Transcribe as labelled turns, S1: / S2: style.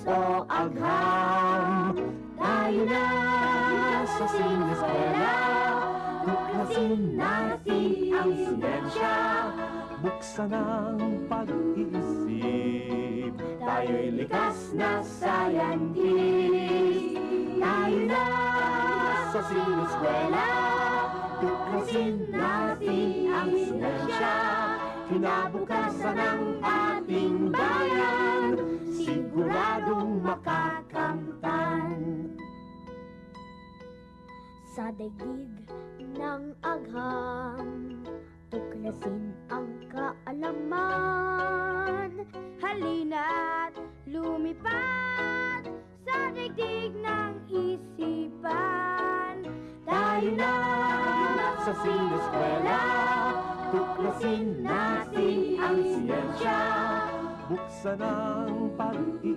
S1: o agham. Tayo na sa sineskwela, tuklasin natin ang siyensya.
S2: Buksan ang pag-iisip,
S1: Tayo'y likas na scientist. Tayo na sa sineskwela, tuklasin natin ang siyensya. Kinabukasan ng ating bayan, siguradong makakamtan.
S3: Sa daigdig ng agham, tuklasin ang kaalaman. Halina't lumipad sa daigdig ng isipan.
S1: Tayo na sa sineskwela, tuklasin natin ang siyensya.
S2: buksan ang pag-iisip.